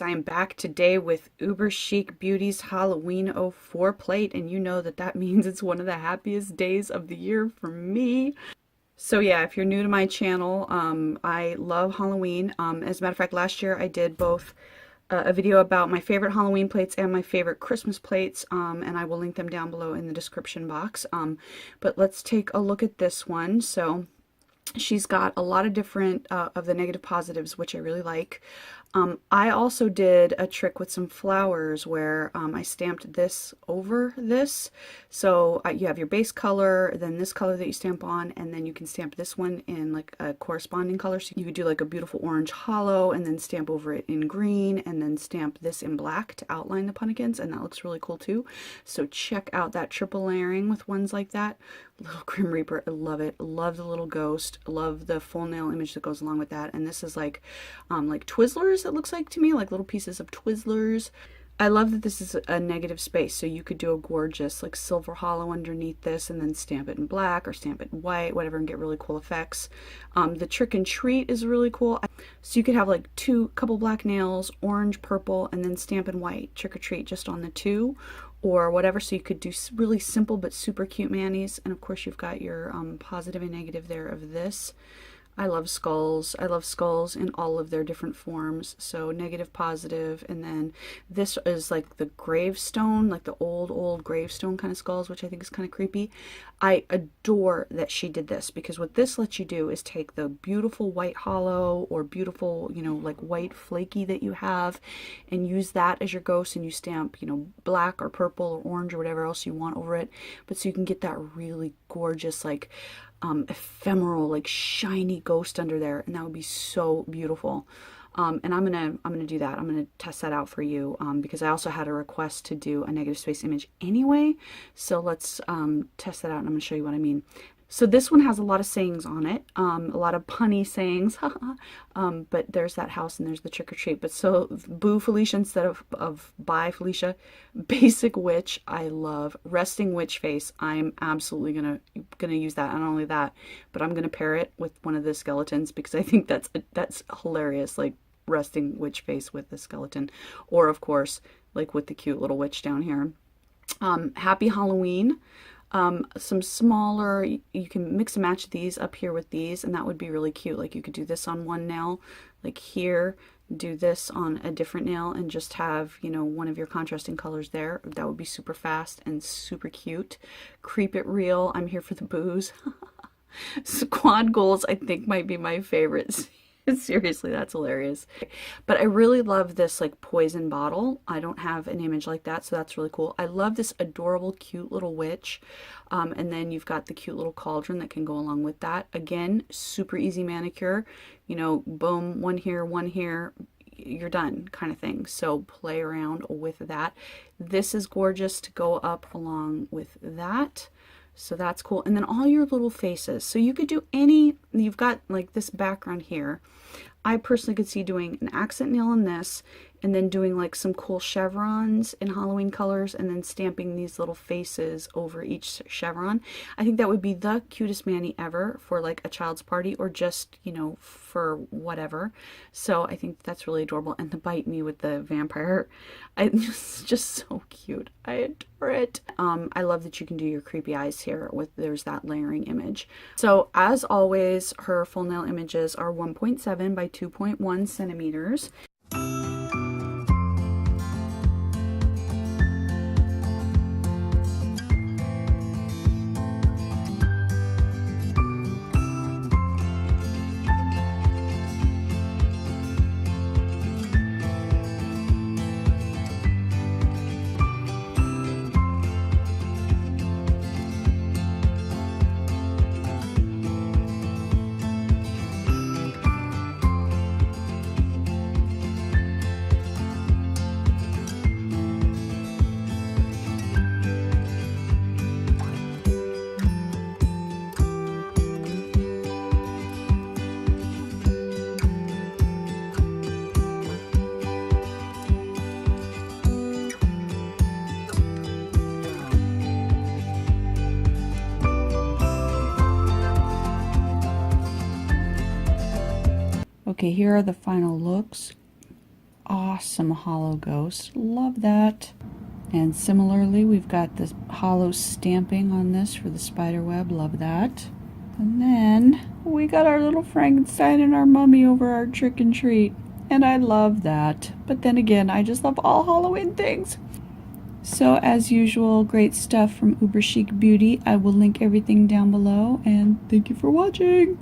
I am back today with UberChic Beauty's Halloween '04 plate, and you know that that means it's one of the happiest days of the year for me. So yeah, if you're new to my channel, I love Halloween. As a matter of fact, last year I did both a video about my favorite Halloween plates and my favorite Christmas plates, and I will link them down below in the description box. But let's take a look at this one. So she's got a lot of different of the negative positives, which I really like. I also did a trick with some flowers where I stamped this over this. So you have your base color, then this color that you stamp on, and then you can stamp this one in like a corresponding color. So you could do like a beautiful orange hollow and then stamp over it in green and then stamp this in black to outline the pumpkins, and that looks really cool too. So check out that triple layering with ones like that. Little Grim Reaper, I love it. Love the little ghost. Love the full nail image that goes along with that. And this is like Twizzlers, it looks like to me, like little pieces of Twizzlers. I love that this is a negative space, so you could do a gorgeous like silver hollow underneath this and then stamp it in black or stamp it in white, whatever, and get really cool effects. The trick and treat is really cool. So you could have like couple black nails, orange, purple, and then stamp in white, trick or treat just on the two or whatever. So you could do really simple but super cute manis. And of course you've got your positive and negative there of this. I love skulls. I love skulls in all of their different forms. So negative, positive, and then this is like the gravestone, like the old gravestone kind of skulls, which I think is kind of creepy. I adore that she did this, because what this lets you do is take the beautiful white hollow or beautiful, you know, like white flaky that you have and use that as your ghost, and you stamp, you know, black or purple or orange or whatever else you want over it. But so you can get that really gorgeous, like ephemeral, like shiny ghost under there, and that would be so beautiful. And I'm gonna do that. I'm gonna test that out for you, because I also had a request to do a negative space image anyway. So let's test that out, and I'm gonna show you what I mean. So this one has a lot of sayings on it, a lot of punny sayings, but there's that house and there's the trick or treat. But so boo Felicia instead of bye Felicia. Basic witch, I love. Resting witch face, I'm absolutely gonna use that. Not only that, but I'm gonna pair it with one of the skeletons, because I think that's hilarious, like resting witch face with the skeleton, or of course like with the cute little witch down here. Happy Halloween. Some smaller, you can mix and match these up here with these, and that would be really cute. Like you could do this on one nail, like here, do this on a different nail, and just have, you know, one of your contrasting colors there. That would be super fast and super cute. Creep it real, I'm here for the booze. Squad goals, I think, might be my favorite. Seriously, that's hilarious. But I really love this like poison bottle. I don't have an image like that, so that's really cool. I love this adorable, cute little witch. And then you've got the cute little cauldron that can go along with that. Again, super easy manicure. You know, boom, one here, you're done kind of thing. So play around with that. This is gorgeous to go up along with that. So that's cool. And then all your little faces. So you could do any, you've got like this background here. I personally could see doing an accent nail on this, and then doing like some cool chevrons in Halloween colors, and then stamping these little faces over each chevron. I think that would be the cutest mani ever for like a child's party, or just, you know, for whatever. So I think that's really adorable. And the bite me with the vampire, it's just so cute. I adore it. I love that you can do your creepy eyes here with, there's that layering image. So as always, her full nail images are 1.7 by 2.1 centimeters. Okay, here are the final looks. awesome hollow ghost. Love that. And similarly, we've got this hollow stamping on this for the spider web. Love that. And then we got our little Frankenstein and our mummy over our trick and treat. And I love that. But then again, I just love all Halloween things. So as usual, great stuff from UberChic Beauty. I will link everything down below, and thank you for watching.